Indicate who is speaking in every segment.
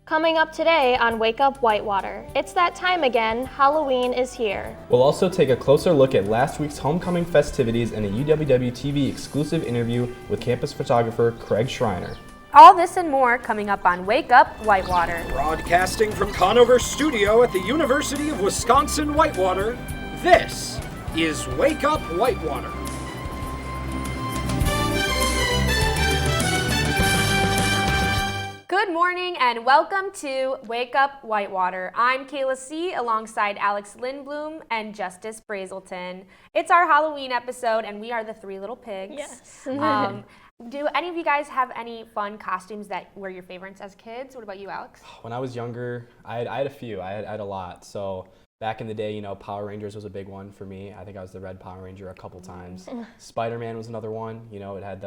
Speaker 1: Coming up today on Wake Up Whitewater, it's that time again, Halloween is here.
Speaker 2: We'll also take a closer look at last week's homecoming festivities and a UWW-TV exclusive interview with campus photographer Craig Schreiner.
Speaker 3: All this and more coming up on Wake Up Whitewater.
Speaker 4: Broadcasting from Conover Studio at the University of Wisconsin-Whitewater, this is Wake Up Whitewater.
Speaker 3: Good morning and welcome to Wake Up Whitewater. I'm Kayla C. alongside Alex Lindblom and Justice Brazelton. It's our Halloween episode and we are the Three Little Pigs.
Speaker 1: Yes.
Speaker 3: Do any of you guys have any fun costumes that were your favorites as kids? What about you, Alex?
Speaker 2: When I was younger, I had a few. I had a lot. So back in the day, Power Rangers was a big one for me. I think I was the Red Power Ranger a couple times. Spider-Man was another one. It had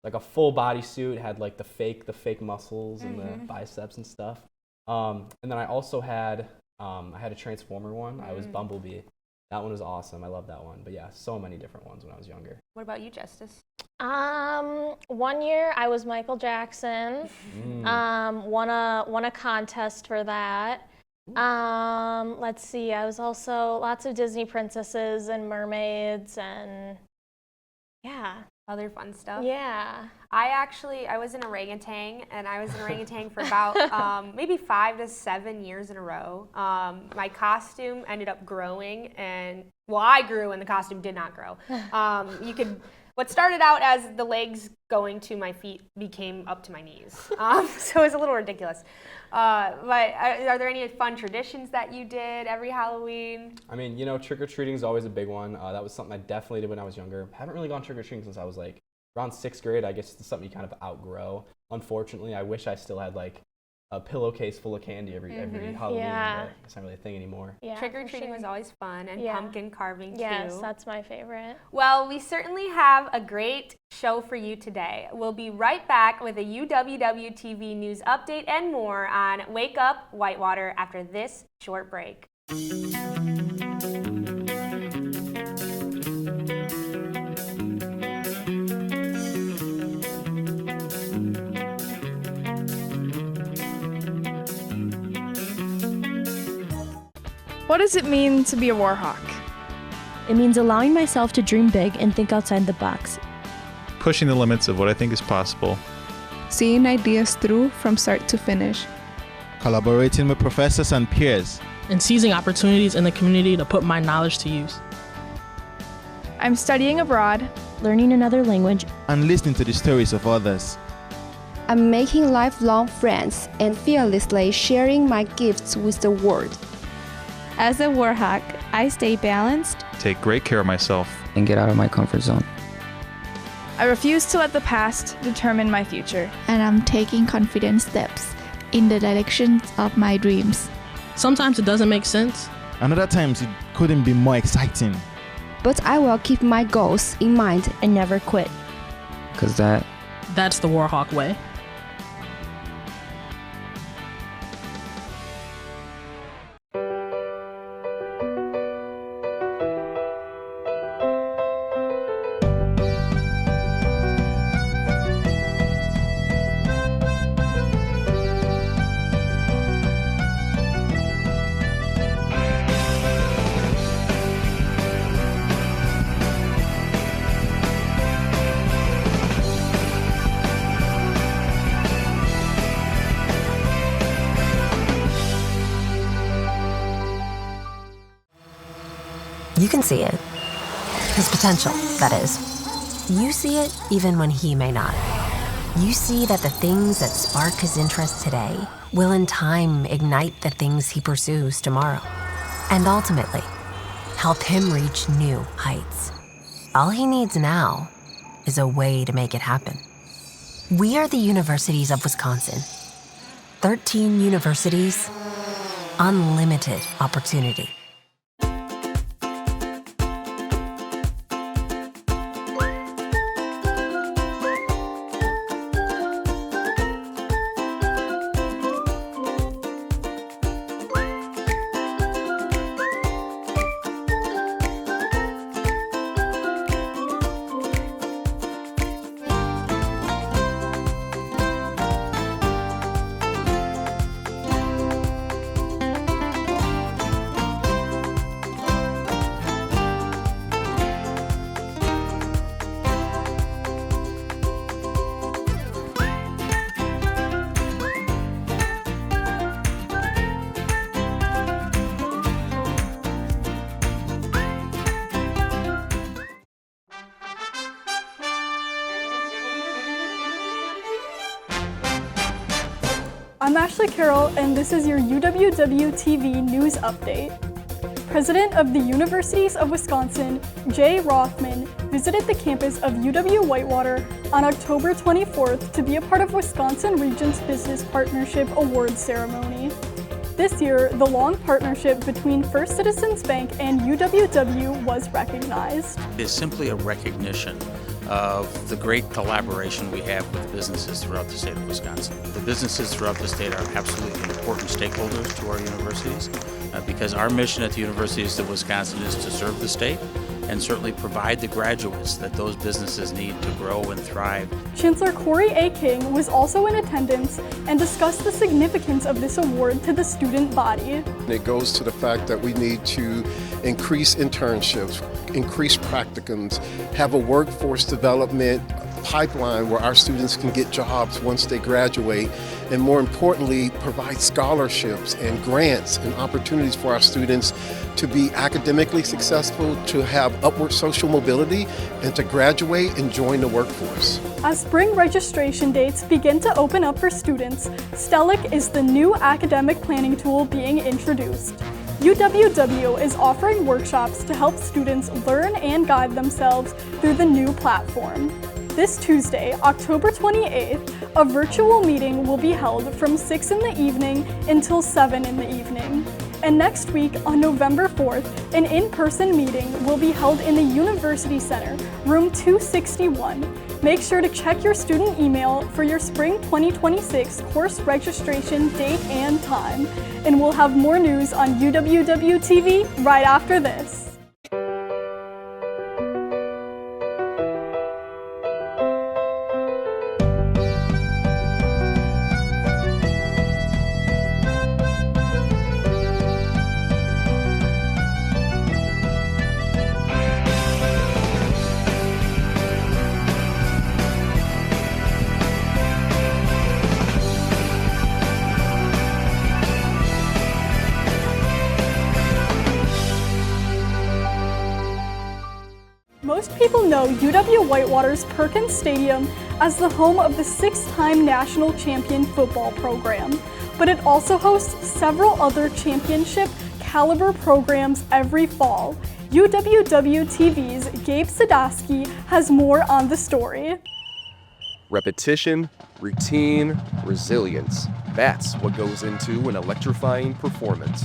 Speaker 2: like a full body suit, had like the fake muscles and the biceps and stuff. And then I also had a Transformer one. I was Bumblebee. That one was awesome. I love that one. But yeah, so many different ones when I was younger.
Speaker 3: What about you, Justice?
Speaker 1: 1 year I was Michael Jackson. Won a contest for that. Let's see, I was also lots of Disney princesses and mermaids and yeah.
Speaker 3: Other fun stuff?
Speaker 1: Yeah.
Speaker 3: I was an orangutan, and I was an orangutan for about maybe 5 to 7 years in a row. My costume ended up growing, and I grew and the costume did not grow. What started out as the legs going to my feet became up to my knees. So it was a little ridiculous. But are there any fun traditions that you did every Halloween?
Speaker 2: I mean, trick-or-treating is always a big one. That was something I definitely did when I was younger. Haven't really gone trick-or-treating since I was like around 6th grade. I guess it's something you kind of outgrow. Unfortunately, I wish I still had like a pillowcase full of candy every Halloween, but it's not really a thing anymore.
Speaker 1: Yeah,
Speaker 3: trick-or-treating was always fun, and pumpkin carving too.
Speaker 1: Yes, that's my favorite.
Speaker 3: Well, we certainly have a great show for you today. We'll be right back with a UWW TV news update and more on Wake Up Whitewater after this short break.
Speaker 5: What does it mean to be a warhawk?
Speaker 6: It means allowing myself to dream big and think outside the box.
Speaker 7: Pushing the limits of what I think is possible.
Speaker 5: Seeing ideas through from start to finish.
Speaker 8: Collaborating with professors and peers.
Speaker 9: And seizing opportunities in the community to put my knowledge to use.
Speaker 5: I'm studying abroad,
Speaker 6: learning another language,
Speaker 8: and listening to the stories of others.
Speaker 10: I'm making lifelong friends and fearlessly sharing my gifts with the world.
Speaker 11: As a warhawk, I stay balanced,
Speaker 7: take great care of myself,
Speaker 12: and get out of my comfort zone.
Speaker 5: I refuse to let the past determine my future.
Speaker 13: And I'm taking confident steps in the directions of my dreams.
Speaker 9: Sometimes it doesn't make sense.
Speaker 8: And other times it couldn't be more exciting.
Speaker 10: But I will keep my goals in mind
Speaker 6: and never quit.
Speaker 12: Because
Speaker 9: that's the warhawk way.
Speaker 14: You can see it. His potential, that is. You see it even when he may not. You see that the things that spark his interest today will in time ignite the things he pursues tomorrow. And ultimately, help him reach new heights. All he needs now is a way to make it happen. We are the Universities of Wisconsin. 13 universities, unlimited opportunity.
Speaker 15: I'm Ashley Carroll, and this is your UWW-TV news update. President of the Universities of Wisconsin, Jay Rothman, visited the campus of UW-Whitewater on October 24th to be a part of Wisconsin Regents Business Partnership Awards ceremony. This year, the long partnership between First Citizens Bank and UWW was recognized.
Speaker 16: It's simply a recognition of the great collaboration we have with businesses throughout the state of Wisconsin. The businesses throughout the state are absolutely important stakeholders to our universities because our mission at the Universities of Wisconsin is to serve the state and certainly provide the graduates that those businesses need to grow and thrive.
Speaker 15: Chancellor Corey A. King was also in attendance and discussed the significance of this award to the student body.
Speaker 17: It goes to the fact that we need to increase internships, increase practicums, have a workforce development pipeline where our students can get jobs once they graduate, and more importantly, provide scholarships and grants and opportunities for our students to be academically successful, to have upward social mobility, and to graduate and join the workforce.
Speaker 15: As spring registration dates begin to open up for students, Stellic is the new academic planning tool being introduced. UWW is offering workshops to help students learn and guide themselves through the new platform. This Tuesday, October 28th, a virtual meeting will be held from 6 in the evening until 7 in the evening. And next week, on November 4th, an in-person meeting will be held in the University Center, room 261. Make sure to check your student email for your spring 2026 course registration date and time. And we'll have more news on UWW-TV right after this. Most people know UW-Whitewater's Perkins Stadium as the home of the 6-time national champion football program, but it also hosts several other championship caliber programs every fall. UWW-TV's Gabe Sadowski has more on the story.
Speaker 18: Repetition, routine, resilience. That's what goes into an electrifying performance.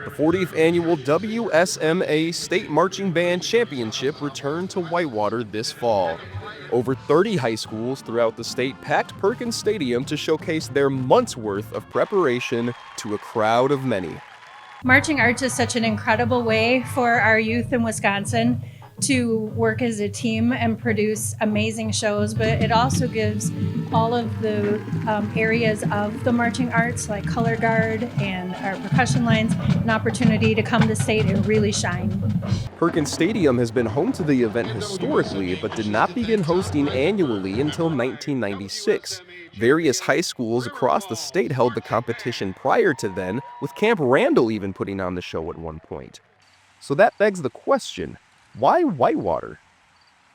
Speaker 18: The 40th annual WSMA State Marching Band Championship returned to Whitewater this fall. Over 30 high schools throughout the state packed Perkins Stadium to showcase their month's worth of preparation to a crowd of many.
Speaker 19: Marching arts is such an incredible way for our youth in Wisconsin to work as a team and produce amazing shows, but it also gives all of the areas of the marching arts, like color guard and our percussion lines, an opportunity to come to state and really shine.
Speaker 18: Perkins Stadium has been home to the event historically, but did not begin hosting annually until 1996. Various high schools across the state held the competition prior to then, with Camp Randall even putting on the show at one point. So that begs the question, why Whitewater?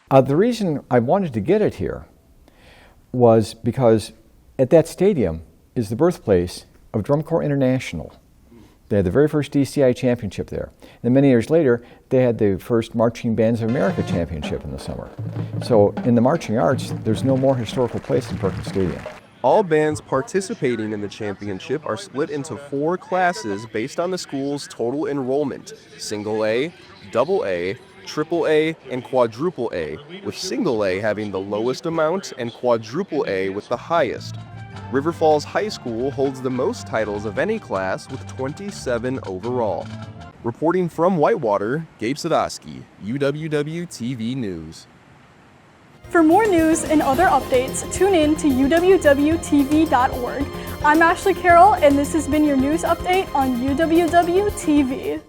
Speaker 20: The reason I wanted to get it here was because at that stadium is the birthplace of Drum Corps International. They had the very first DCI championship there. And many years later, they had the first Marching Bands of America championship in the summer. So in the marching arts, there's no more historical place than Perkins Stadium.
Speaker 18: All bands participating in the championship are split into 4 classes based on the school's total enrollment: Single A, Double A, Triple A, and Quadruple A, with Single A having the lowest amount and Quadruple A with the highest. River Falls High School holds the most titles of any class with 27 overall. Reporting from Whitewater, Gabe Sadowski, UWW-TV News.
Speaker 15: For more news and other updates, tune in to uwwtv.org. I'm Ashley Carroll, and this has been your news update on UWW-TV.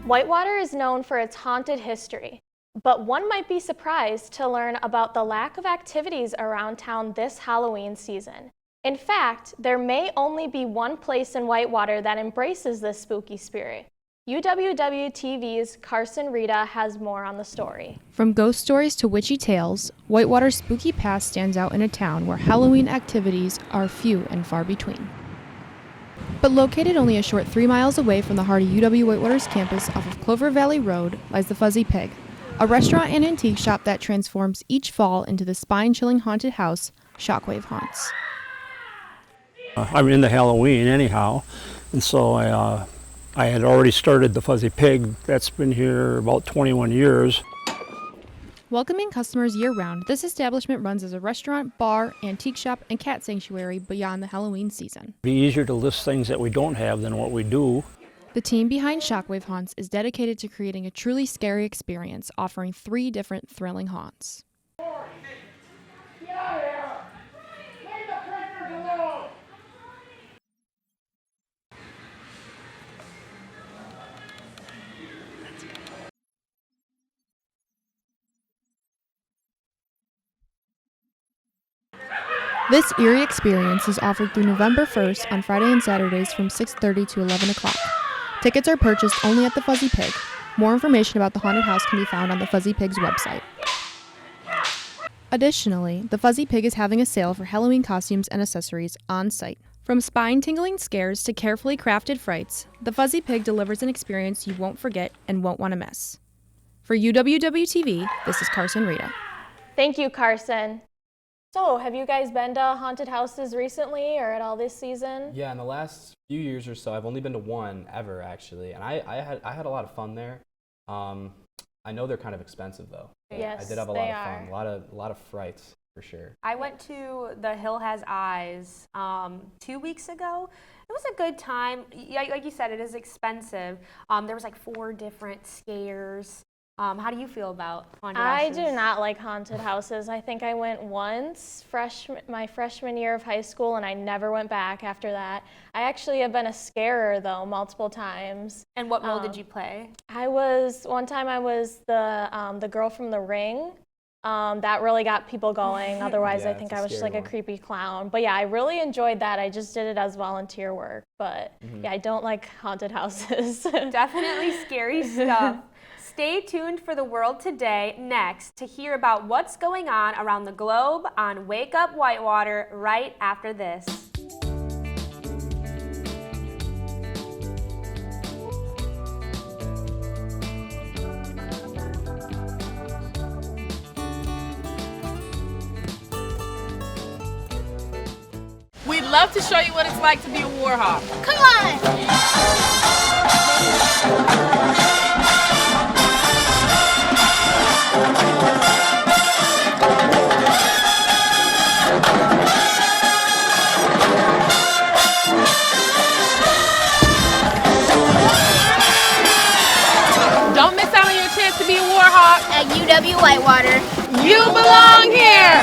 Speaker 1: Whitewater is known for its haunted history, But one might be surprised to learn about the lack of activities around town this Halloween season. In fact, there may only be one place in Whitewater that embraces this spooky spirit. UWW-TV's Carson Rita has more on the story.
Speaker 11: From ghost stories to witchy tales, Whitewater's spooky past stands out in a town where Halloween activities are few and far between. But located only a short 3 miles away from the heart of UW-Whitewater's campus off of Clover Valley Road lies the Fuzzy Pig, a restaurant and antique shop that transforms each fall into the spine-chilling haunted house Shockwave haunts.
Speaker 21: I'm into Halloween anyhow, and so I had already started the Fuzzy Pig. That's been here about 21 years.
Speaker 11: Welcoming customers year-round, this establishment runs as a restaurant, bar, antique shop, and cat sanctuary beyond the Halloween season.
Speaker 21: It'd be easier to list things that we don't have than what we do.
Speaker 11: The team behind Shockwave Haunts is dedicated to creating a truly scary experience, offering 3 different thrilling haunts. This eerie experience is offered through November 1st on Friday and Saturdays from 6:30 to 11 o'clock. Tickets are purchased only at the Fuzzy Pig. More information about the haunted house can be found on the Fuzzy Pig's website. Additionally, the Fuzzy Pig is having a sale for Halloween costumes and accessories on site. From spine-tingling scares to carefully crafted frights, the Fuzzy Pig delivers an experience you won't forget and won't want to miss. For UWW-TV, this is Carson Rita.
Speaker 1: Thank you, Carson. So, have you guys been to haunted houses recently or at all this season?
Speaker 2: Yeah, in the last few years or so, I've only been to one ever actually, and I had a lot of fun there. I know they're kind of expensive though.
Speaker 1: Yes,
Speaker 2: I did have a lot of fun, a lot of frights for sure.
Speaker 3: I went to The Hill Has Eyes 2 weeks ago. It was a good time. Like you said, it is expensive. There was like 4 different scares. How do you feel about haunted houses?
Speaker 1: I do not like haunted houses. I think I went once my freshman year of high school, and I never went back after that. I actually have been a scarer though multiple times.
Speaker 3: And what role did you play?
Speaker 1: One time I was the girl from The Ring. That really got people going. Otherwise,
Speaker 2: Yeah,
Speaker 1: I think
Speaker 2: it's a
Speaker 1: I was just
Speaker 2: scary
Speaker 1: like a
Speaker 2: one.
Speaker 1: creepy clown. But yeah, I really enjoyed that. I just did it as volunteer work. But yeah, I don't like haunted houses.
Speaker 3: Definitely scary stuff. Stay tuned for The World Today next to hear about what's going on around the globe on Wake Up Whitewater right after this.
Speaker 9: We'd love to show you what it's like to be a warhawk.
Speaker 22: Come on!
Speaker 9: Don't miss out on your chance to be a warhawk.
Speaker 22: At UW Whitewater,
Speaker 9: You belong here.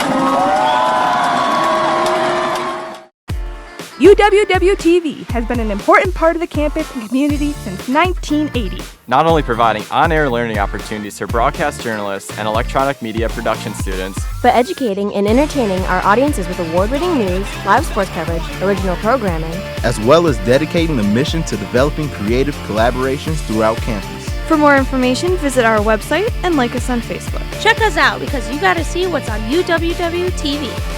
Speaker 5: UWW-TV has been an important part of the campus and community since 1980.
Speaker 23: Not only providing on-air learning opportunities for broadcast journalists and electronic media production students,
Speaker 6: but educating and entertaining our audiences with award-winning news, live sports coverage, original programming,
Speaker 8: as well as dedicating the mission to developing creative collaborations throughout campus.
Speaker 5: For more information, visit our website and like us on Facebook.
Speaker 22: check us out because you got to see what's on UWW-TV.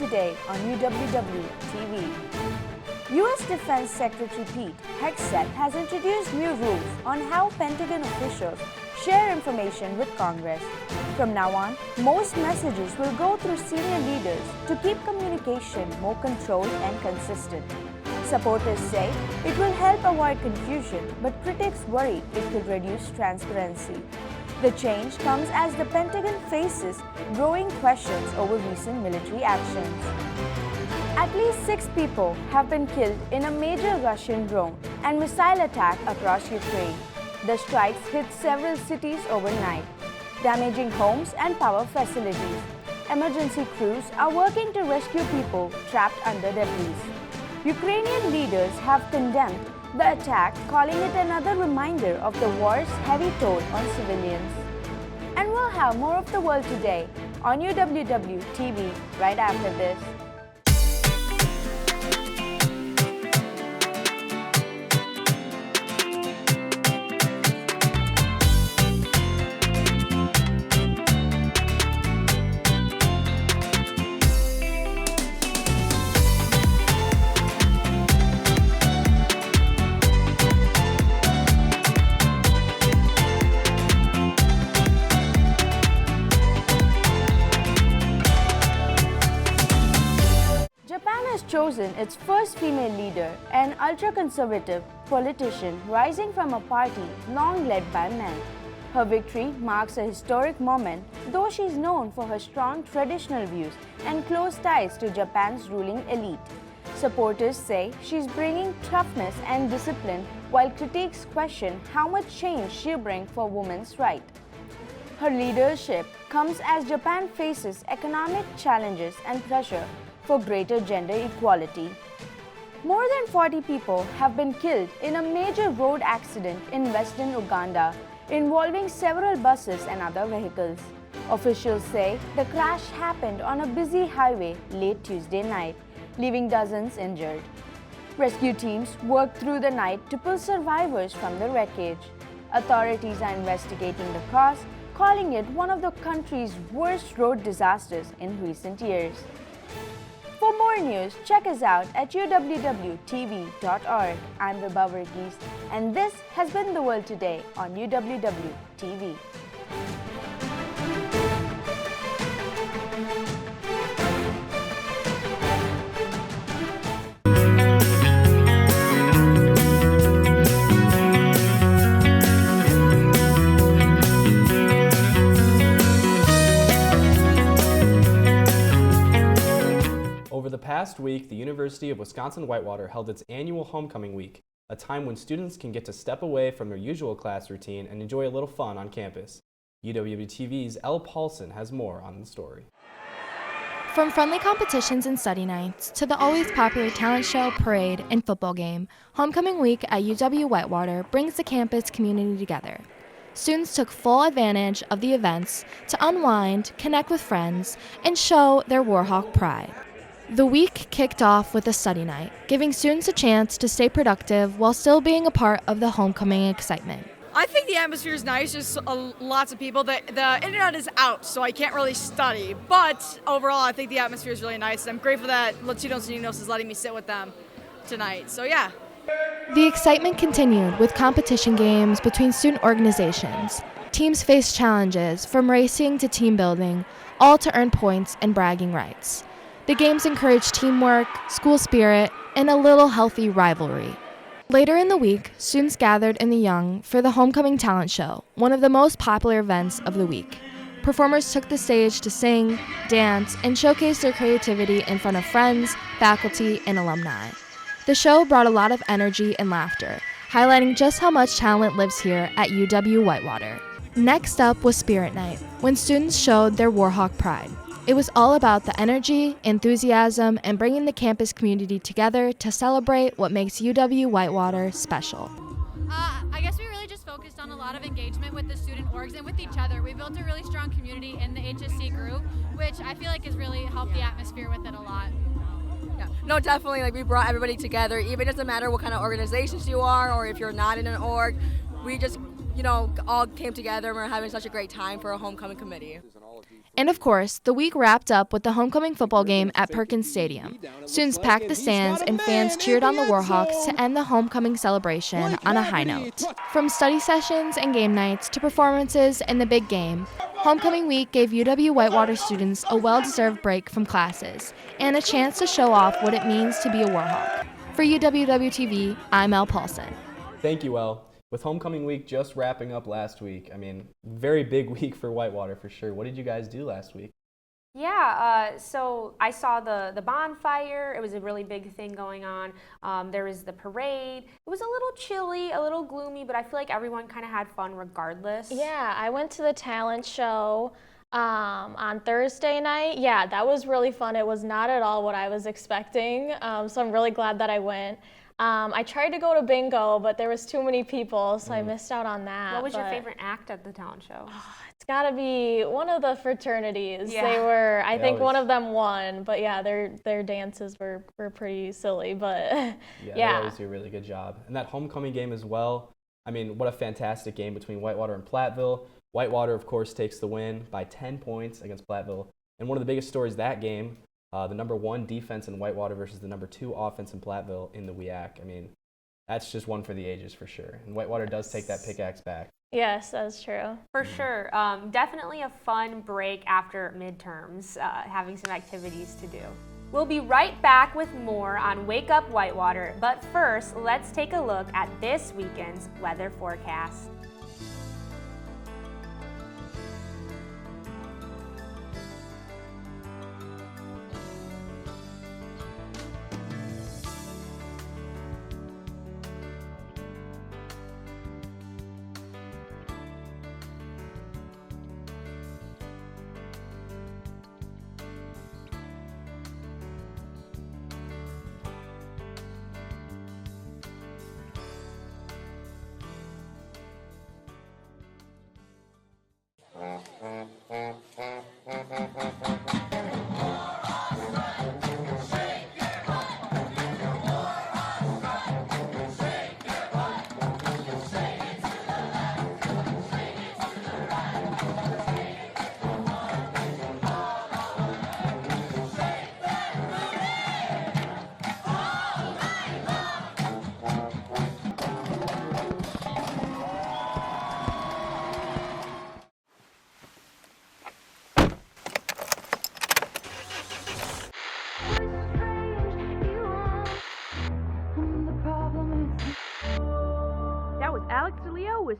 Speaker 4: today on UWW TV. U.S. Defense Secretary Pete Hegseth has introduced new rules on how Pentagon officials share information with Congress. From now on, most messages will go through senior leaders to keep communication more controlled and consistent. Supporters say it will help avoid confusion, but critics worry it could reduce transparency. The change comes as the Pentagon faces growing questions over recent military actions. At least 6 people have been killed in a major Russian drone and missile attack across Ukraine. The strikes hit several cities overnight, damaging homes and power facilities. Emergency crews are working to rescue people trapped under debris. Ukrainian leaders have condemned the attack, calling it another reminder of the war's heavy toll on civilians. And we'll have more of the world today on UWW TV right after this. Chosen its first female leader, an ultra-conservative politician rising from a party long led by men. Her victory marks a historic moment, though she is known for her strong traditional views and close ties to Japan's ruling elite. Supporters say she's bringing toughness and discipline, while critics question how much change she'll bring for women's rights. Her leadership comes as Japan faces economic challenges and pressure for greater gender equality. More than 40 people have been killed in a major road accident in western Uganda involving several buses and other vehicles. Officials say the crash happened on a busy highway late Tuesday night, leaving dozens injured. Rescue teams worked through the night to pull survivors from the wreckage. Authorities are investigating the cause, calling it one of the country's worst road disasters in recent years. For more news, check us out at uwwtv.org. I'm Vibha Varghese, and this has been The World Today on UWW TV.
Speaker 2: Over the past week, the University of Wisconsin-Whitewater held its annual Homecoming Week, a time when students can get to step away from their usual class routine and enjoy a little fun on campus. UWTV's Elle Paulson has more on the story.
Speaker 11: From friendly competitions and study nights to the always popular talent show, parade, and football game, Homecoming Week at UW-Whitewater brings the campus community together. Students took full advantage of the events to unwind, connect with friends, and show their Warhawk pride. The week kicked off with a study night, giving students a chance to stay productive while still being a part of the homecoming excitement.
Speaker 7: I think the atmosphere is nice, just lots of people. The internet is out, so I can't really study. But overall, I think the atmosphere is really nice. I'm grateful that Latinos Unidos is letting me sit with them tonight. So yeah.
Speaker 11: The excitement continued with competition games between student organizations. Teams faced challenges from racing to team building, all to earn points and bragging rights. The games encouraged teamwork, school spirit, and a little healthy rivalry. Later in the week, students gathered in the Young for the Homecoming Talent Show, one of the most popular events of the week. Performers took the stage to sing, dance, and showcase their creativity in front of friends, faculty, and alumni. The show brought a lot of energy and laughter, highlighting just how much talent lives here at UW-Whitewater. Next up was Spirit Night, when students showed their Warhawk pride. It was all about the energy, enthusiasm, and bringing the campus community together to celebrate what makes UW-Whitewater special.
Speaker 13: I guess we really just focused on a lot of engagement with the student orgs and with each other. We built a really strong community in the HSC group, which I feel like has really helped the atmosphere with it a lot.
Speaker 7: Yeah. No, definitely, we brought everybody together. Even it doesn't matter what kind of organizations you are or if you're not in an org. We just,
Speaker 10: all came together and we're having such a great time for a homecoming committee.
Speaker 11: And of course, the week wrapped up with the homecoming football game at Perkins Stadium. Students packed the stands and fans cheered on the Warhawks to end the homecoming celebration on a high note. From study sessions and game nights to performances and the big game, homecoming week gave UW Whitewater students a well-deserved break from classes and a chance to show off what it means to be a Warhawk. For UWW-TV, I'm Elle Paulson.
Speaker 2: Thank you, Elle. With homecoming week just wrapping up last week, I mean, very big week for Whitewater for sure. What did you guys do last week?
Speaker 3: Yeah, so I saw the bonfire. It was a really big thing going on. There was the parade. It was a little chilly, a little gloomy, but I feel like everyone kind of had fun regardless.
Speaker 1: Yeah, I went to the talent show on Thursday night. Yeah, that was really fun. It was not at all what I was expecting, so I'm really glad that I went. I tried to go to bingo, but there was too many people, so I missed out on that.
Speaker 3: What was your favorite act at the talent show?
Speaker 1: It's got to be one of the fraternities.
Speaker 3: Yeah.
Speaker 1: They were, I think
Speaker 2: always-
Speaker 1: one of them won, but yeah, their dances were pretty silly, but
Speaker 2: Yeah,
Speaker 1: yeah.
Speaker 2: they always do a really good job. And that homecoming game as well, I mean, what a fantastic game between Whitewater and Platteville. Whitewater, of course, takes the win by 10 points against Platteville. And one of the biggest stories that game, the number 1 defense in Whitewater versus the number 2 offense in Platteville in the WEAC. I mean, that's just one for the ages for sure. And Whitewater does take that pickaxe back.
Speaker 1: Yes, that's true.
Speaker 3: For sure. Definitely a fun break after midterms, having some activities to do. We'll be right back with more on Wake Up Whitewater, but first, let's take a look at this weekend's weather forecast.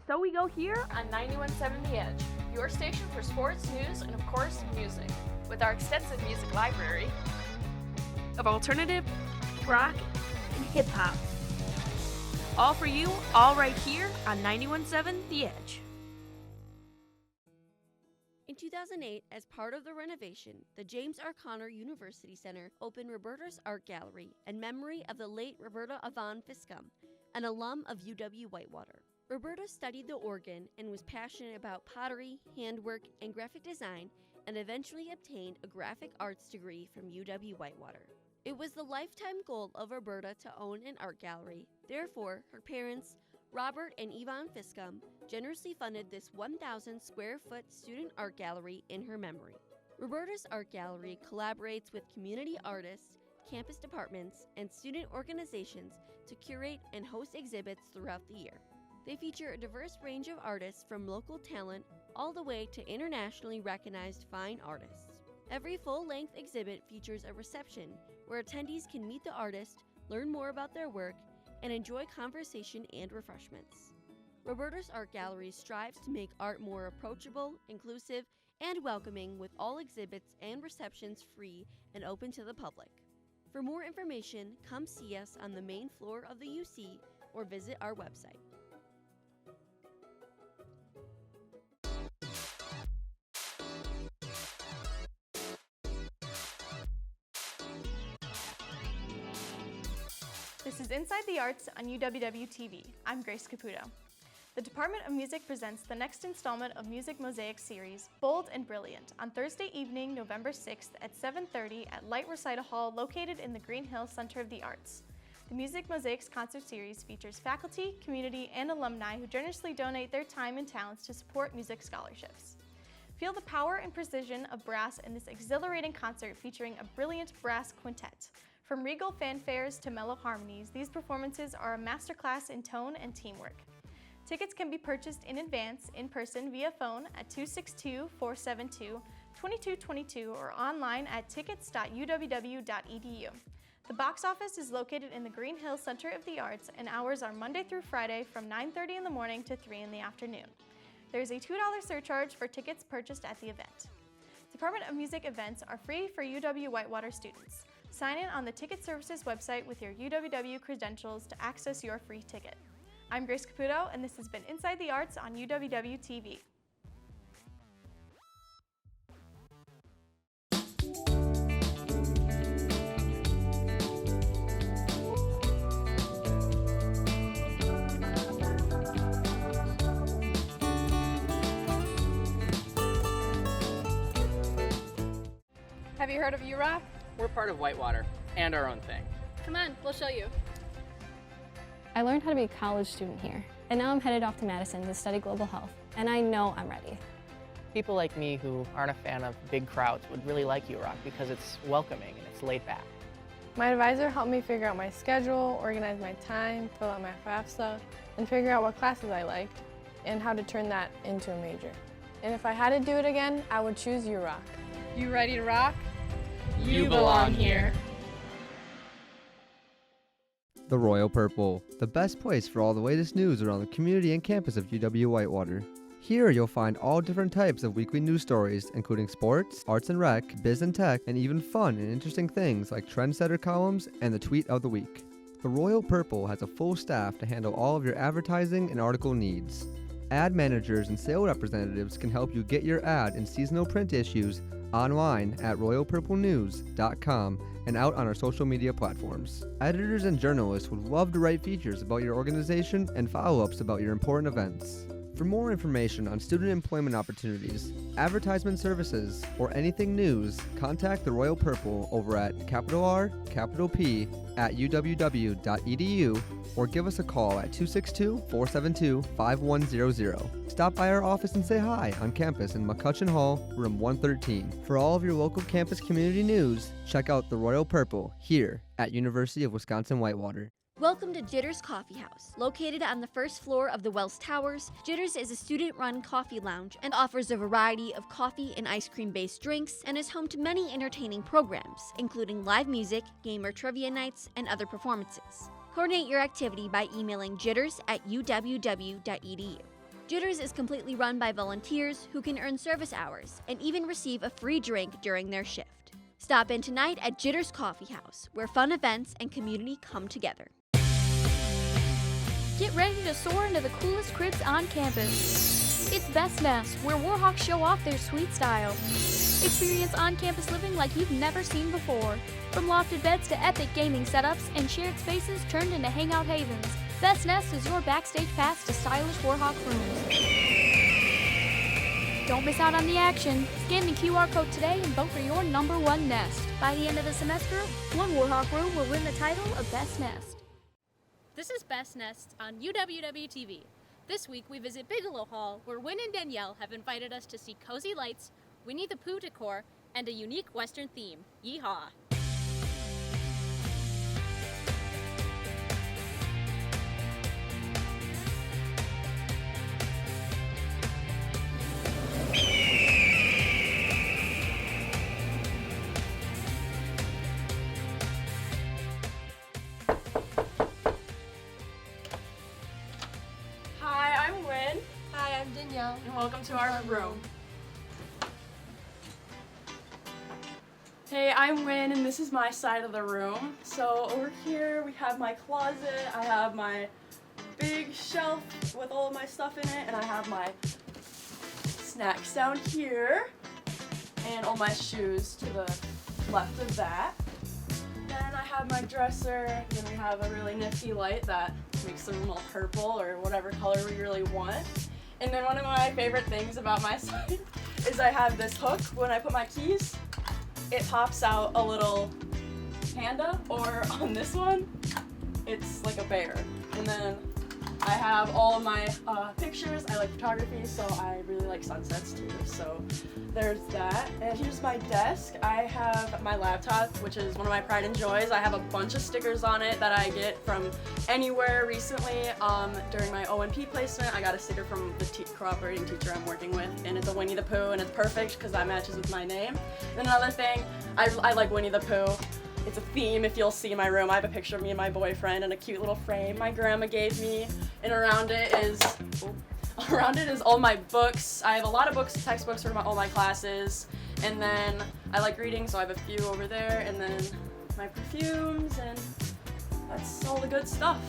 Speaker 22: So We Go Here on 91.7 The Edge, your station for sports, news, and of course, music. With our extensive music library of alternative, rock, and hip hop. All for you, all right here on 91.7 The Edge.
Speaker 12: In 2008, as part of the renovation, the James R. Conner University Center opened Roberta's Art Gallery in memory of the late Roberta Yvonne Fiscum, an alum of UW Whitewater. Roberta studied the organ and was passionate about pottery, handwork, and graphic design, and eventually obtained a graphic arts degree from UW Whitewater. It was the lifetime goal of Roberta to own an art gallery. Therefore, her parents, Robert and Yvonne Fiscum, generously funded this 1,000 square foot student art gallery in her memory. Roberta's Art Gallery collaborates with community artists, campus departments, and student organizations to curate and host exhibits throughout the year. They feature a diverse range of artists from local talent all the way to internationally recognized fine artists. Every full-length exhibit features a reception where attendees can meet the artist, learn more about their work, and enjoy conversation and refreshments. Roberta's Art Gallery strives to make art more approachable, inclusive, and welcoming, with all exhibits and receptions free and open to the public. For more information, come see us on the main floor of the UC or visit our website.
Speaker 14: This is Inside the Arts on UWW-TV. I'm Grace Caputo. The Department of Music presents the next installment of Music Mosaic series, Bold and Brilliant, on Thursday evening, November 6th at 7:30 at Light Recital Hall located in the Green Hills Center of the Arts. The Music Mosaics concert series features faculty, community, and alumni who generously donate their time and talents to support music scholarships. Feel the power and precision of brass in this exhilarating concert featuring a brilliant brass quintet. From regal fanfares to mellow harmonies, these performances are a masterclass in tone and teamwork. Tickets can be purchased in advance, in person, via phone at 262-472-2222 or online at tickets.uww.edu. The box office is located in the Green Hills Center of the Arts, and hours are Monday through Friday from 9:30 in the morning to 3 in the afternoon. There is a $2 surcharge for tickets purchased at the event. Department of Music events are free for UW-Whitewater students. Sign in on the Ticket Services website with your UWW credentials to access your free ticket. I'm Grace Caputo, and this has been Inside the Arts on UWW TV.
Speaker 16: Have you heard of UROC?
Speaker 17: We're part of Whitewater and our own thing.
Speaker 16: Come on, we'll show you.
Speaker 19: I learned how to be a college student here, and now I'm headed off to Madison to study global health, and I know I'm ready.
Speaker 17: People like me who aren't a fan of big crowds would really like UROC because it's welcoming and it's laid back.
Speaker 24: My advisor helped me figure out my schedule, organize my time, fill out my FAFSA, and figure out what classes I liked and how to turn that into a major. And if I had to do it again, I would choose UROC.
Speaker 16: You ready to rock?
Speaker 17: You belong here.
Speaker 25: The Royal Purple, the best place for all the latest news around the community and campus of UW-Whitewater. Here you'll find all different types of weekly news stories, including sports, arts and rec, biz and tech, and even fun and interesting things like trendsetter columns and the tweet of the week. The Royal Purple has a full staff to handle all of your advertising and article needs. Ad managers and sales representatives can help you get your ad in seasonal print issues online at royalpurplenews.com and out on our social media platforms. Editors and journalists would love to write features about your organization and follow-ups about your important events. For more information on student employment opportunities, advertisement services, or anything news, contact the Royal Purple over at R@uww.edu or give us a call at 262-472-5100. Stop by our office and say hi on campus in McCutcheon Hall, room 113. For all of your local campus community news, check out the Royal Purple here at University of Wisconsin-Whitewater.
Speaker 12: Welcome to Jitters Coffee House. Located on the first floor of the Wells Towers, Jitters is a student-run coffee lounge and offers a variety of coffee and ice cream-based drinks and is home to many entertaining programs, including live music, gamer trivia nights, and other performances. Coordinate your activity by emailing jitters@uww.edu. Jitters is completely run by volunteers who can earn service hours and even receive a free drink during their shift. Stop in tonight at Jitters Coffee House, where fun events and community come together.
Speaker 26: Get ready to soar into the coolest cribs on campus. It's Best Nest, where Warhawks show off their sweet style. Experience on-campus living like you've never seen before. From lofted beds to epic gaming setups and shared spaces turned into hangout havens, Best Nest is your backstage pass to stylish Warhawk rooms. Don't miss out on the action. Scan the QR code today and vote for your #1 nest. By the end of the semester, one Warhawk room will win the title of Best Nest.
Speaker 27: This is Best Nest on UWW TV. This week we visit Bigelow Hall, where Wynn and Danielle have invited us to see cozy lights, Winnie the Pooh decor, and a unique Western theme. Yeehaw!
Speaker 16: Hi, I'm Wynn.
Speaker 26: Hi, I'm Danielle.
Speaker 16: And welcome to our room. Hey, I'm Wynn, and this is my side of the room. So over here we have my closet. I have my big shelf with all of my stuff in it, and I have my snacks down here, and all my shoes to the left of that. Then I have my dresser, and then we have a really nifty light that makes the room all purple or whatever color we really want. And then one of my favorite things about my side is I have this hook. When I put my keys, it pops out a little panda, or on this one, it's like a bear. And then I have all of my pictures. I like photography, so I really like sunsets too. So there's that. And here's my desk. I have my laptop, which is one of my pride and joys. I have a bunch of stickers on it that I get from anywhere recently. During my O&P placement, I got a sticker from the cooperating teacher I'm working with, and it's a Winnie the Pooh, and it's perfect because that matches with my name. And another thing, I like Winnie the Pooh. It's a theme. If you'll see my room, I have a picture of me and my boyfriend in a cute little frame my grandma gave me, and around it is all my books. I have a lot of books, textbooks for all my classes, and then I like reading, so I have a few over there, and then my perfumes, and that's all the good stuff.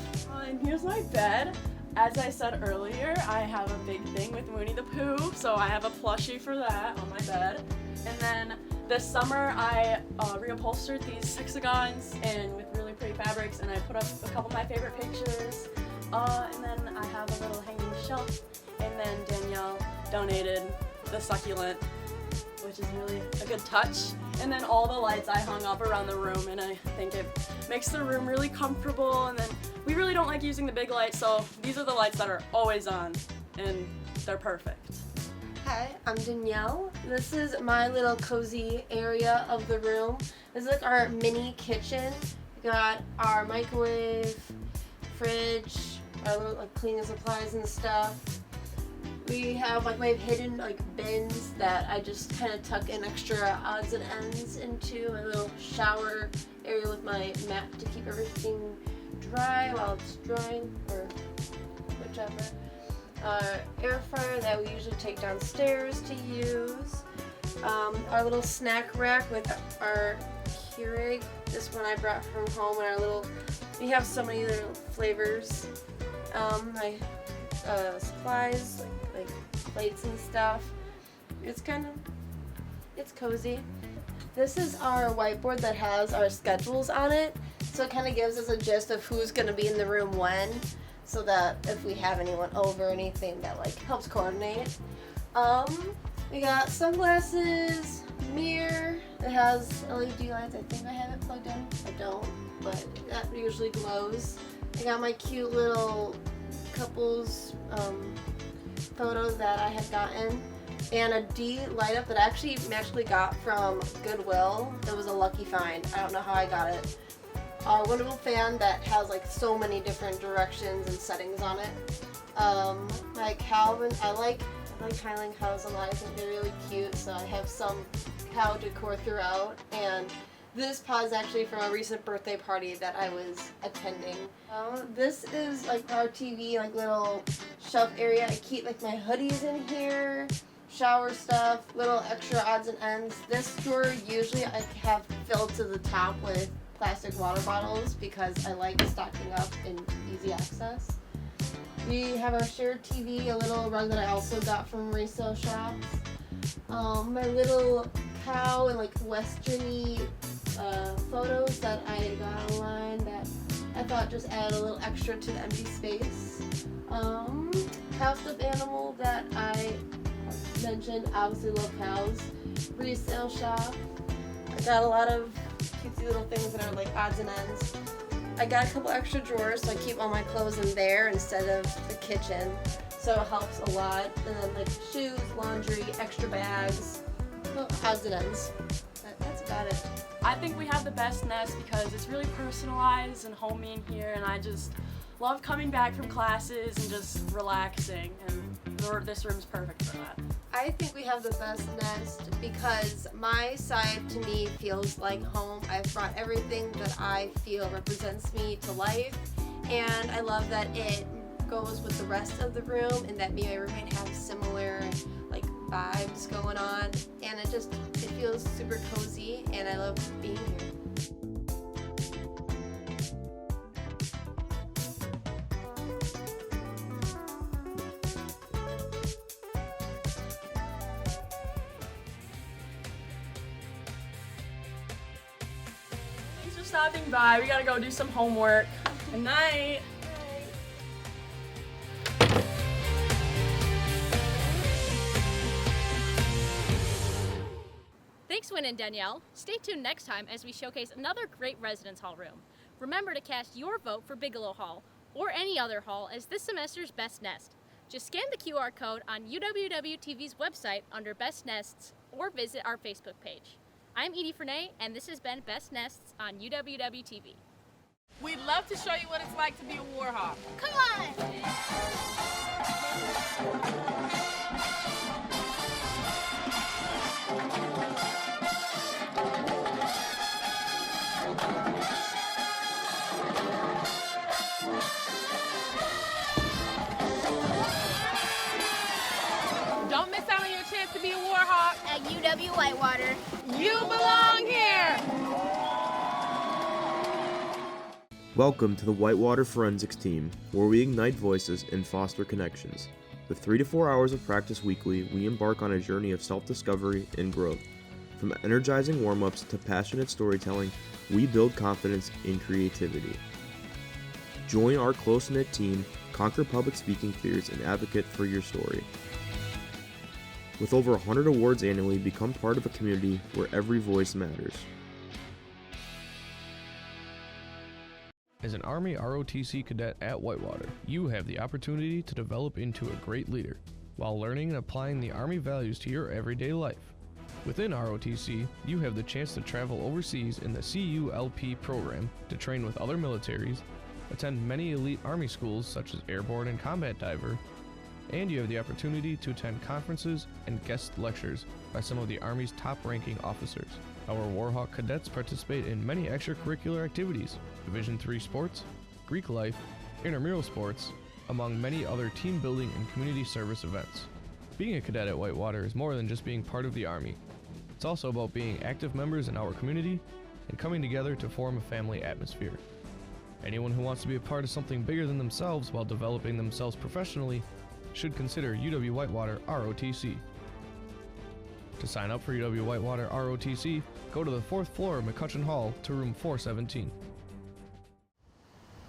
Speaker 16: And here's my bed. As I said earlier, I have a big thing with Winnie the Pooh, so I have a plushie for that on my bed. And then this summer, I reupholstered these hexagons and with really pretty fabrics, and I put up a couple of my favorite pictures. And then I have a little hanging shelf. And then Danielle donated the succulent, which is really a good touch. And then all the lights I hung up around the room, and I think it makes the room really comfortable. And then we really don't like using the big lights, so these are the lights that are always on, and they're perfect.
Speaker 6: Hi, I'm Danielle. This is my little cozy area of the room. This is like our mini kitchen. We got our microwave, fridge, our little like cleaning supplies and stuff. We have hidden bins that I just kind of tuck in extra odds and ends into. My little shower area with my mat to keep everything dry while it's drying, or whichever. Air fryer that we usually take downstairs to use. Our little snack rack with our Keurig. This one I brought from home, and we have so many little flavors. My supplies, like plates and stuff. It's cozy. This is our whiteboard that has our schedules on it, so it kind of gives us a gist of who's going to be in the room when, so that if we have anyone over or anything, that helps coordinate. We got sunglasses, mirror that has LED lights. I think I have it plugged in. I don't, but that usually glows. I got my cute little couples photos that I had gotten, and a D light up that I actually got from Goodwill. It was a lucky find. I don't know how I got it. Our wonderful fan that has so many different directions and settings on it. My Calvin, I like Highland cows a lot. I think they're really cute, so I have some cow decor throughout. And this pod is actually from a recent birthday party that I was attending. This is our TV, little shelf area. I keep my hoodies in here, shower stuff, little extra odds and ends. This drawer usually I have filled to the top with plastic water bottles because I like stocking up in easy access. We have our shared TV, a little rug that I also got from resale shops. My little cow and western-y photos that I got online that I thought just added a little extra to the empty space. House stuffed animal that I mentioned, obviously love cows. Resale shop. I got a lot of cutesy little things that are odds and ends. I got a couple extra drawers, so I keep all my clothes in there instead of the kitchen, so it helps a lot. And then shoes, laundry, extra bags, odds and ends. That's about it.
Speaker 16: I think we have the best nest because it's really personalized and homey in here, and I just love coming back from classes and just relaxing, and this room's perfect for that.
Speaker 6: I think we have the best nest because my side to me feels like home. I've brought everything that I feel represents me to life, and I love that it goes with the rest of the room and that me and my roommate have similar vibes going on, and it feels super cozy, and I love being here.
Speaker 16: Thanks for stopping by. We gotta go do some homework. Good night.
Speaker 27: Thanks, Wynn and Danielle. Stay tuned next time as we showcase another great residence hall room. Remember to cast your vote for Bigelow Hall, or any other hall, as this semester's Best Nest. Just scan the QR code on UWW-TV's website under Best Nests, or visit our Facebook page. I'm Edie Frenay, and this has been Best Nests on UWW-TV.
Speaker 22: We'd love to show you what it's like to be a Warhawk.
Speaker 26: Come on!
Speaker 22: Don't miss out on your chance to be a Warhawk.
Speaker 26: At UW Whitewater,
Speaker 22: You belong here!
Speaker 8: Welcome to the Whitewater Forensics team, where we ignite voices and foster connections. With 3 to 4 hours of practice weekly, we embark on a journey of self-discovery and growth. From energizing warm-ups to passionate storytelling, we build confidence in creativity. Join our close-knit team, conquer public speaking fears, and advocate for your story. With over 100 awards annually, become part of a community where every voice matters.
Speaker 9: As an Army ROTC cadet at Whitewater, you have the opportunity to develop into a great leader while learning and applying the Army values to your everyday life. Within ROTC, you have the chance to travel overseas in the CULP program to train with other militaries, attend many elite Army schools such as Airborne and Combat Diver, and you have the opportunity to attend conferences and guest lectures by some of the Army's top-ranking officers. Our Warhawk cadets participate in many extracurricular activities, Division III sports, Greek life, intramural sports, among many other team-building and community service events. Being a cadet at Whitewater is more than just being part of the Army. It's also about being active members in our community and coming together to form a family atmosphere. Anyone who wants to be a part of something bigger than themselves while developing themselves professionally should consider UW Whitewater ROTC. To sign up for UW Whitewater ROTC, go to the 4th floor of McCutcheon Hall to room 417.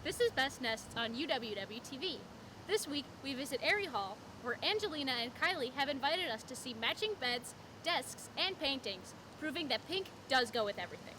Speaker 27: This is Best Nests on UWW-TV. This week, we visit Airy Hall, where Angelina and Kylie have invited us to see matching beds, desks, and paintings, proving that pink does go with everything.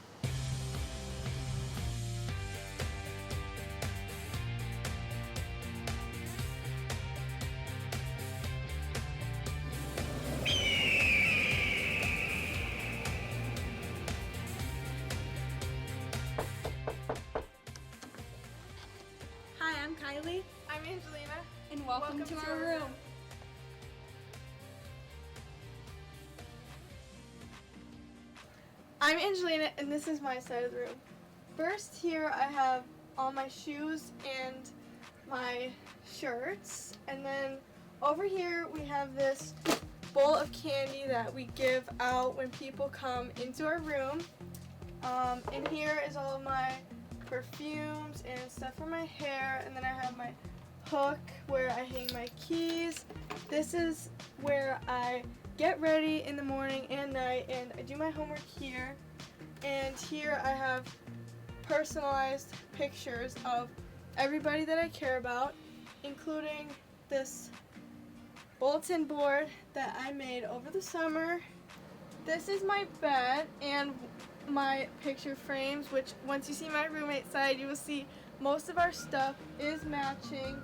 Speaker 15: Hi, I'm Kylie.
Speaker 14: I'm Angelina.
Speaker 15: And welcome to our room.
Speaker 14: I'm Angelina, and this is my side of the room. First, here I have all my shoes and my shirts. And then over here we have this bowl of candy that we give out when people come into our room. And here is all of my perfumes and stuff for my hair. And then I have my hook where I hang my keys. This is where I get ready in the morning and night, and I do my homework here. And here I have personalized pictures of everybody that I care about, including this bulletin board that I made over the summer. This is my bed and my picture frames, which once you see my roommate side, you will see most of our stuff is matching.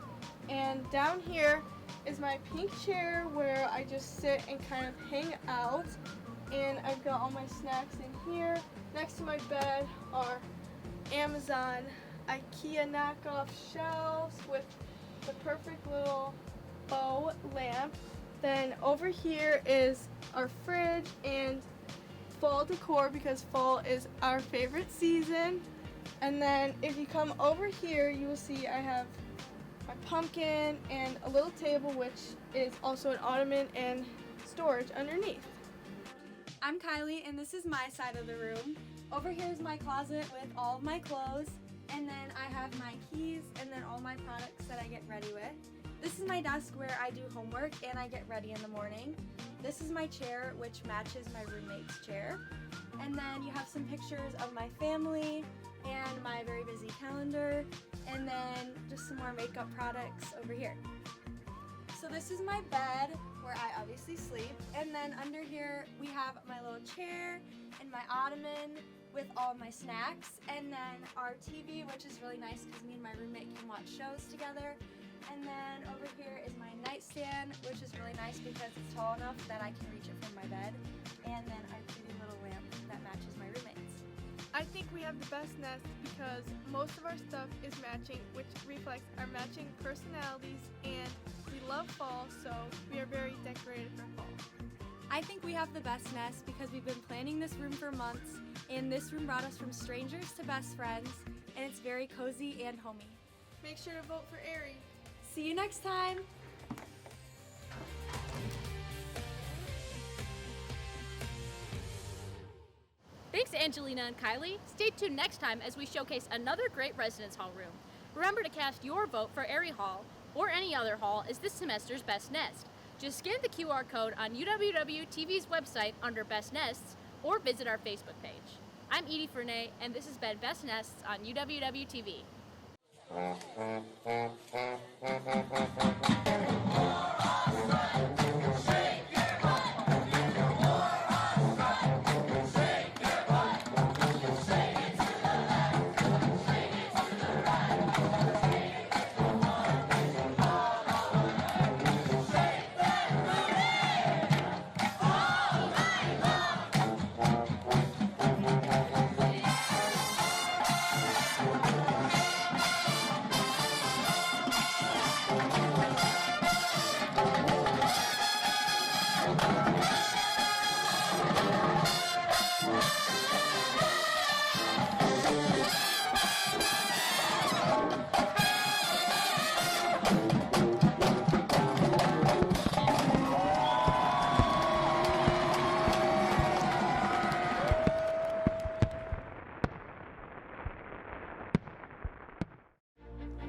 Speaker 14: And down here is my pink chair where I just sit and kind of hang out. And I've got all my snacks in here. Next to my bed are Amazon IKEA knockoff shelves with the perfect little bow lamp. Then over here is our fridge and fall decor because fall is our favorite season. And then if you come over here, you will see I have my pumpkin and a little table, which is also an ottoman and storage underneath.
Speaker 15: I'm Kylie, and this is my side of the room. Over here is my closet with all of my clothes, and then I have my keys and then all my products that I get ready with. This is my desk where I do homework and I get ready in the morning. This is my chair, which matches my roommate's chair. And then you have some pictures of my family and my very busy calendar, and then just some more makeup products over here. So this is my bed where I obviously sleep, and then under here we have my little chair and my ottoman with all my snacks, and then our TV, which is really nice because me and my roommate can watch shows together. And then over here is my nightstand, which is really nice because it's tall enough that I can reach it from my bed. And then our cutie little lamp that matches my roommate's.
Speaker 4: I think we have the best nest because most of our stuff is matching, which reflects our matching personalities, and we love fall, so we are very decorated for fall.
Speaker 5: I think we have the best nest because we've been planning this room for months, and this room brought us from strangers to best friends, and it's very cozy and homey.
Speaker 4: Make sure to vote for Aerie.
Speaker 5: See you next time!
Speaker 27: Thanks, Angelina and Kylie. Stay tuned next time as we showcase another great residence hall room. Remember to cast your vote for Aerie Hall or any other hall as this semester's best nest. Just scan the QR code on UWW-TV's website under Best Nests or visit our Facebook page. I'm Edie Fernay, and this has been Best Nests on UWW-TV.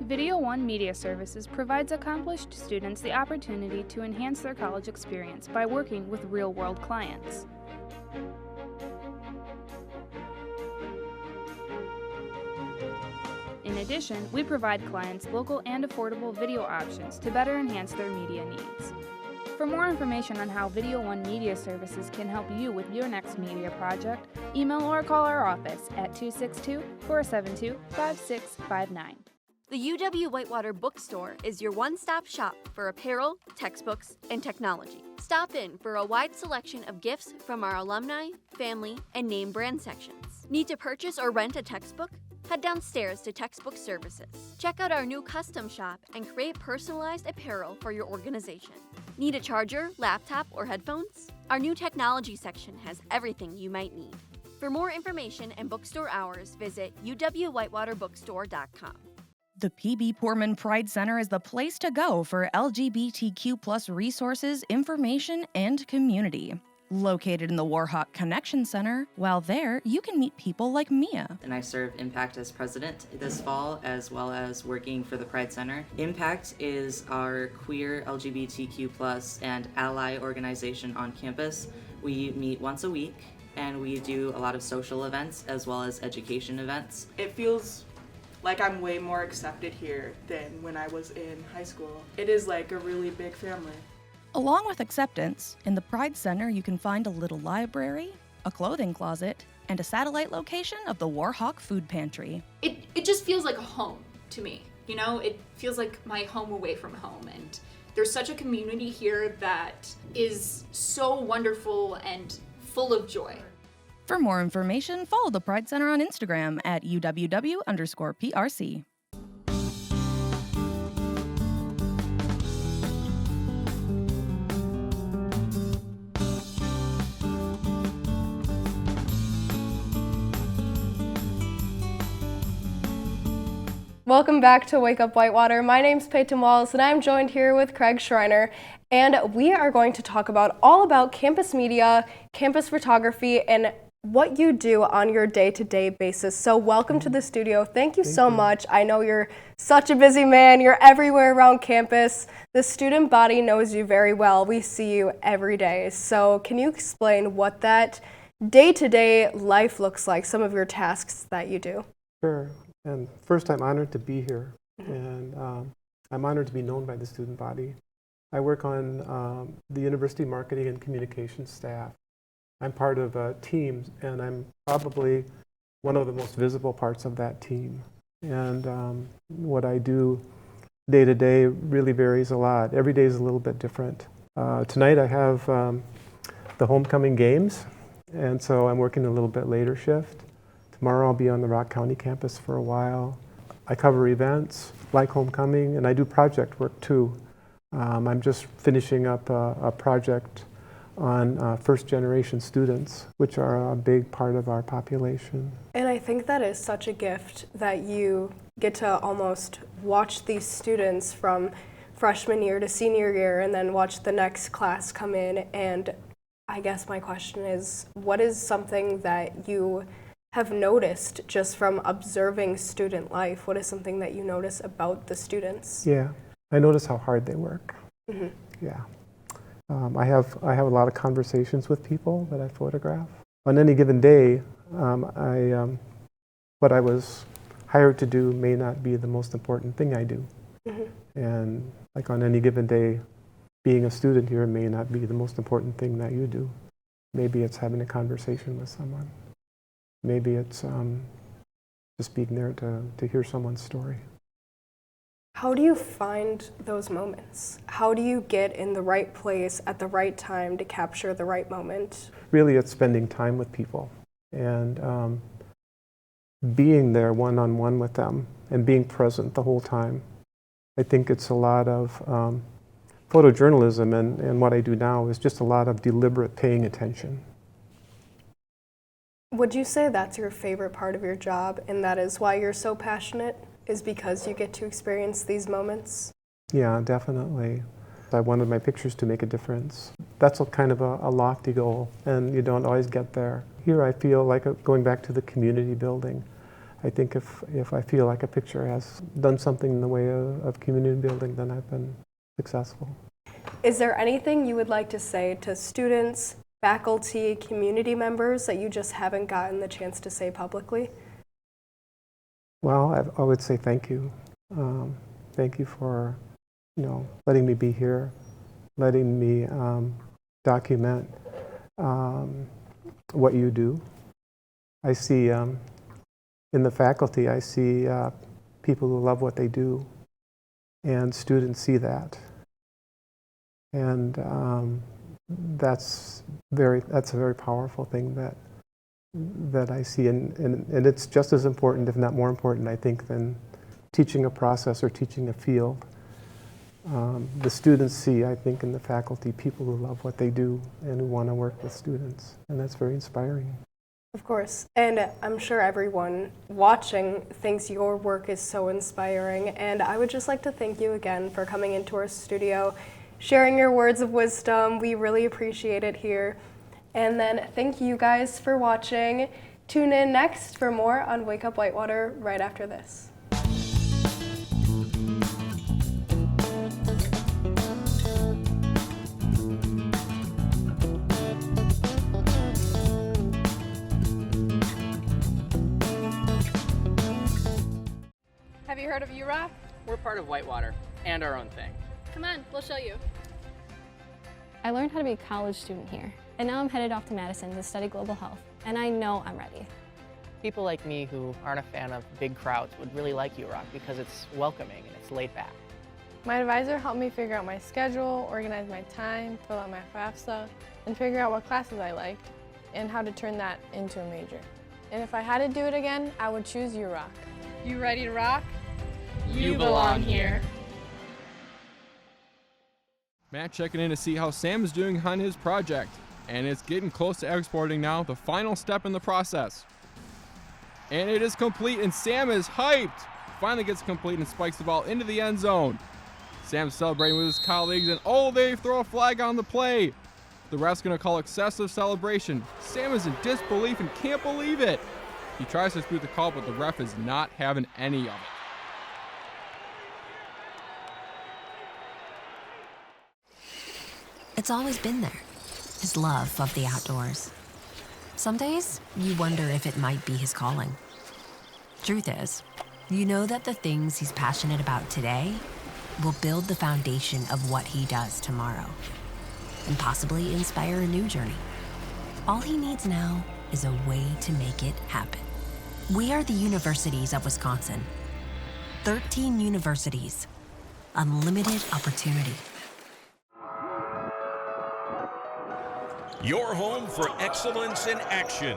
Speaker 13: Video One Media Services provides accomplished students the opportunity to enhance their college experience by working with real-world clients. In addition, we provide clients local and affordable video options to better enhance their media needs. For more information on how Video One Media Services can help you with your next media project, email or call our office at 262-472-5659.
Speaker 12: The UW Whitewater Bookstore is your one-stop shop for apparel, textbooks, and technology. Stop in for a wide selection of gifts from our alumni, family, and name brand sections. Need to purchase or rent a textbook? Head downstairs to Textbook Services. Check out our new custom shop and create personalized apparel for your organization. Need a charger, laptop, or headphones? Our new technology section has everything you might need. For more information and bookstore hours, visit uwwhitewaterbookstore.com.
Speaker 18: The P.B. Poorman Pride Center is the place to go for LGBTQ+ resources, information, and community. Located in the Warhawk Connection Center, while there, you can meet people like Mia.
Speaker 20: And I serve Impact as president this fall, as well as working for the Pride Center. Impact is our queer LGBTQ+ and ally organization on campus. We meet once a week, and we do a lot of social events as well as education events.
Speaker 21: It feels like I'm way more accepted here than when I was in high school. It is like a really big family.
Speaker 18: Along with acceptance, in the Pride Center you can find a little library, a clothing closet, and a satellite location of the Warhawk Food Pantry.
Speaker 23: It just feels like a home to me. You know, it feels like my home away from home, and there's such a community here that is so wonderful and full of joy.
Speaker 18: For more information, follow the Pride Center on Instagram at UWW_PRC.
Speaker 24: Welcome back to Wake Up Whitewater. My name's Peyton Walls, and I'm joined here with Craig Schreiner. And we are going to talk all about campus media, campus photography, and what you do on your day-to-day basis. So welcome to the studio. Thank you so much. I know you're such a busy man. You're everywhere around campus. The student body knows you very well. We see you every day. So can you explain what that day-to-day life looks like, some of your tasks that you do?
Speaker 28: Sure. And first, I'm honored to be here, and I'm honored to be known by the student body. I work on the university marketing and communications staff. I'm part of a team, and I'm probably one of the most visible parts of that team. And what I do day to day really varies a lot. Every day is a little bit different. Tonight I have the homecoming games, and so I'm working a little bit later shift. Tomorrow I'll be on the Rock County campus for a while. I cover events like homecoming, and I do project work too. I'm just finishing up a project on first-generation students, which are a big part of our population.
Speaker 24: And I think that is such a gift that you get to almost watch these students from freshman year to senior year and then watch the next class come in. And I guess my question is, what is something that you have noticed just from observing student life? What is something that you notice about the students?
Speaker 28: Yeah, I notice how hard they work.
Speaker 24: Mm-hmm.
Speaker 28: Yeah. I have a lot of conversations with people that I photograph. On any given day, what I was hired to do may not be the most important thing I do.
Speaker 24: Mm-hmm.
Speaker 28: And like on any given day, being a student here may not be the most important thing that you do. Maybe it's having a conversation with someone. Maybe it's just being there to hear someone's story.
Speaker 24: How do you find those moments? How do you get in the right place at the right time to capture the right moment?
Speaker 28: Really, it's spending time with people and being there one-on-one with them and being present the whole time. I think it's a lot of photojournalism, and what I do now is just a lot of deliberate paying attention.
Speaker 24: Would you say that's your favorite part of your job, and that is why you're so passionate, is because you get to experience these moments?
Speaker 28: Yeah, definitely. I wanted my pictures to make a difference. That's kind of a lofty goal, and you don't always get there. Here I feel like going back to the community building. I think if I feel like a picture has done something in the way of community building, then I've been successful.
Speaker 24: Is there anything you would like to say to students, faculty, community members that you just haven't gotten the chance to say publicly?
Speaker 28: Well, I would say thank you. Thank you for, letting me be here, letting me document what you do. I see in the faculty, I see people who love what they do, and students see that. And that's a very powerful thing that I see, and it's just as important, if not more important, I think, than teaching a process or teaching a field. The students see, I think, in the faculty, people who love what they do and who want to work with students, and that's very inspiring.
Speaker 24: Of course, and I'm sure everyone watching thinks your work is so inspiring, and I would just like to thank you again for coming into our studio, sharing your words of wisdom. We really appreciate it here. And then thank you guys for watching. Tune in next for more on Wake Up Whitewater right after this.
Speaker 1: Have you heard of UROC?
Speaker 2: We're part of Whitewater and our own thing.
Speaker 1: Come on, we'll show you.
Speaker 3: I learned how to be a college student here, and now I'm headed off to Madison to study global health, and I know I'm ready.
Speaker 2: People like me who aren't a fan of big crowds would really like UROC because it's welcoming and it's laid back.
Speaker 24: My advisor helped me figure out my schedule, organize my time, fill out my FAFSA, and figure out what classes I liked and how to turn that into a major. And if I had to do it again, I would choose UROC.
Speaker 1: You ready to rock?
Speaker 2: You belong here.
Speaker 7: Matt checking in to see how Sam is doing on his project, and it's getting close to exporting now, the final step in the process. And it is complete, and Sam is hyped. Finally gets complete and spikes the ball into the end zone. Sam's celebrating with his colleagues, and they throw a flag on the play. The ref's gonna call excessive celebration. Sam is in disbelief and can't believe it. He tries to dispute the call, but the ref is not having any of it.
Speaker 10: It's always been there, his love of the outdoors. Some days, you wonder if it might be his calling. Truth is, you know that the things he's passionate about today will build the foundation of what he does tomorrow, and possibly inspire a new journey. All he needs now is a way to make it happen. We are the universities of Wisconsin. 13 universities, unlimited opportunity.
Speaker 6: Your home for excellence in action.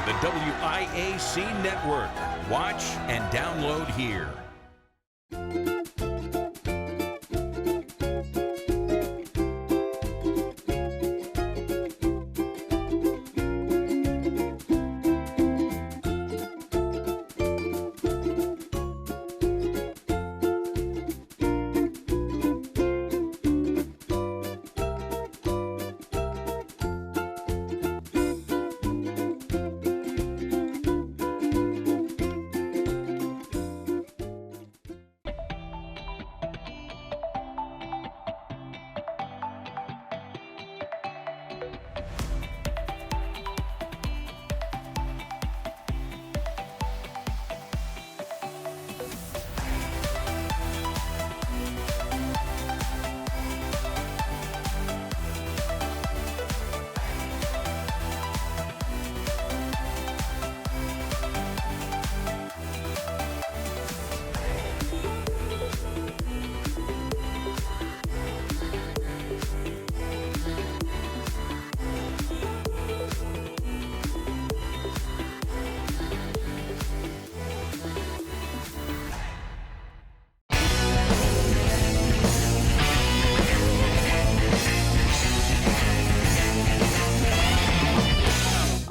Speaker 6: The WIAC Network. Watch and download here.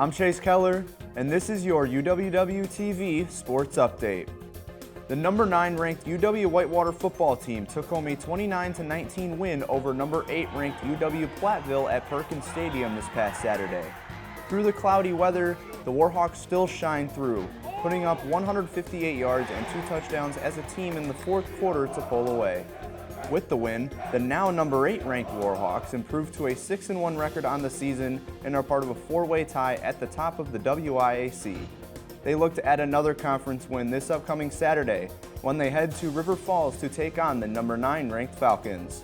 Speaker 11: I'm Chase Keller, and this is your UWW-TV Sports Update. The number 9 ranked UW Whitewater football team took home a 29-19 win over number 8 ranked UW Platteville at Perkins Stadium this past Saturday. Through the cloudy weather, the Warhawks still shine through, putting up 158 yards and 2 touchdowns as a team in the fourth quarter to pull away. With the win, the now number 8 ranked Warhawks improved to a 6-1 record on the season and are part of a 4-way tie at the top of the WIAC. They look to add another conference win this upcoming Saturday when they head to River Falls to take on the number 9 ranked Falcons.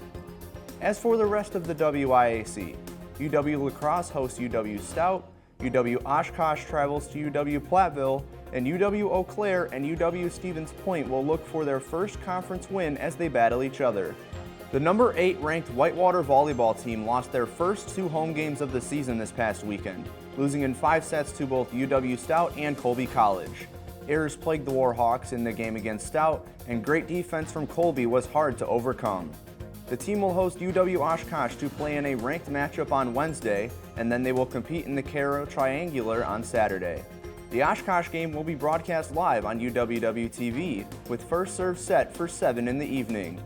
Speaker 11: As for the rest of the WIAC, UW La Crosse hosts UW Stout, UW Oshkosh travels to UW Platteville, and UW Eau Claire and UW Stevens Point will look for their first conference win as they battle each other. The number 8 ranked Whitewater volleyball team lost their first 2 home games of the season this past weekend, losing in 5 sets to both UW Stout and Colby College. Errors plagued the Warhawks in the game against Stout, and great defense from Colby was hard to overcome. The team will host UW Oshkosh to play in a ranked matchup on Wednesday, and then they will compete in the Caro Triangular on Saturday. The Oshkosh game will be broadcast live on UWW-TV, with first serve set for 7 in the evening.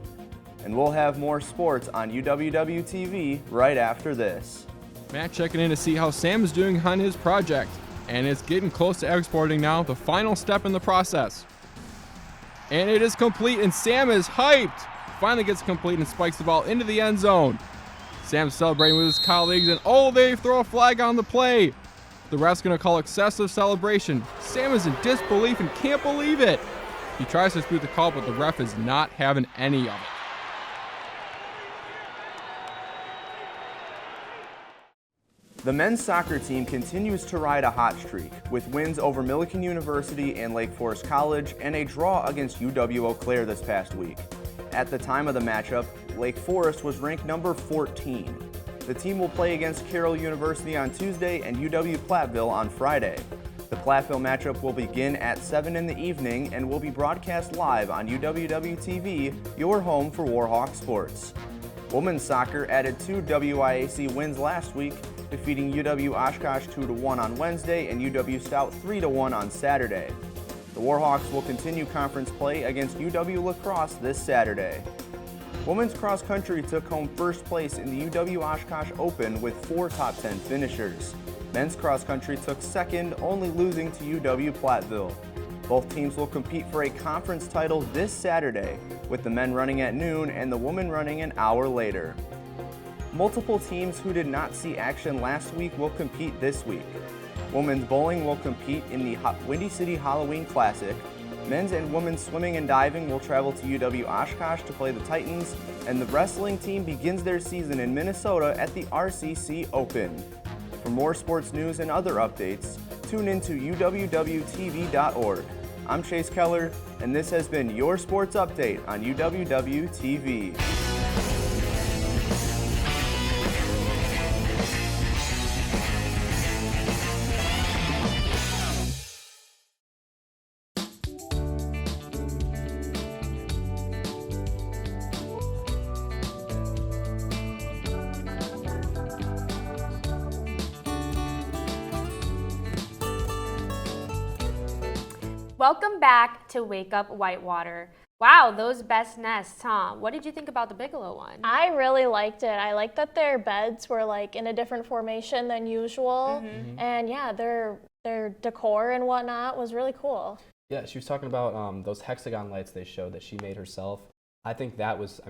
Speaker 11: And we'll have more sports on UWW-TV right after this.
Speaker 7: Matt checking in to see how Sam is doing on his project, and it's getting close to exporting now, the final step in the process. And it is complete, and Sam is hyped! Finally gets complete and spikes the ball into the end zone. Sam's celebrating with his colleagues, and oh, they throw a flag on the play! The ref's going to call excessive celebration. Sam is in disbelief and can't believe it. He tries to dispute the call, but the ref is not having any of it.
Speaker 11: The men's soccer team continues to ride a hot streak, with wins over Millikan University and Lake Forest College and a draw against UW Eau Claire this past week. At the time of the matchup, Lake Forest was ranked number 14. The team will play against Carroll University on Tuesday and UW Platteville on Friday. The Platteville matchup will begin at 7 in the evening and will be broadcast live on UWW-TV, your home for Warhawk sports. Women's soccer added 2 WIAC wins last week, defeating UW Oshkosh 2-1 on Wednesday and UW Stout 3-1 on Saturday. The Warhawks will continue conference play against UW La Crosse this Saturday. Women's cross country took home first place in the UW Oshkosh Open with 4 top 10 finishers. Men's cross country took second, only losing to UW Platteville. Both teams will compete for a conference title this Saturday, with the men running at noon and the women running an hour later. Multiple teams who did not see action last week will compete this week. Women's bowling will compete in the Windy City Halloween Classic. Men's and women's swimming and diving will travel to UW Oshkosh to play the Titans, and the wrestling team begins their season in Minnesota at the RCC Open. For more sports news and other updates, tune into uwwtv.org. I'm Chase Keller, and this has been your sports update on UWW-TV.
Speaker 8: Welcome back to Wake Up Whitewater. Wow, those best nests, huh? What did you think about the Bigelow one?
Speaker 14: I really liked it. I liked that their beds were like in a different formation than usual. And yeah, their decor and whatnot was really cool.
Speaker 9: Yeah, she was talking about those hexagon lights they showed that she made herself. I think that was,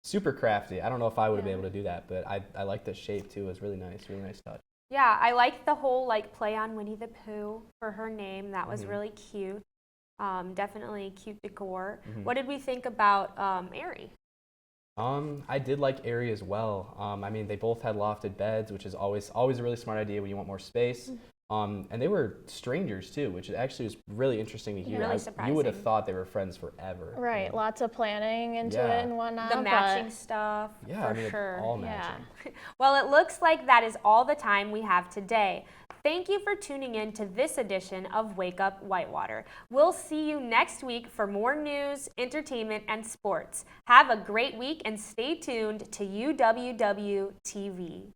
Speaker 9: super crafty. I don't know if I would have been able to do that, but I like the shape too. It was really nice touch.
Speaker 8: Yeah, I liked the whole like play on Winnie the Pooh for her name. That was really cute. Definitely cute decor. What did we think about Aerie?
Speaker 9: I did like Aerie as well. They both had lofted beds, which is always a really smart idea when you want more space. And they were strangers too, which actually was really interesting to hear.
Speaker 14: Really
Speaker 9: You would have thought they were friends forever.
Speaker 14: Right, lots of planning into it and whatnot.
Speaker 8: The matching stuff,
Speaker 9: Yeah,
Speaker 8: for sure.
Speaker 9: all matching.
Speaker 8: Well, it looks like that is all the time we have today. Thank you for tuning in to this edition of Wake Up Whitewater. We'll see you next week for more news, entertainment, and sports. Have a great week and stay tuned to UWW TV.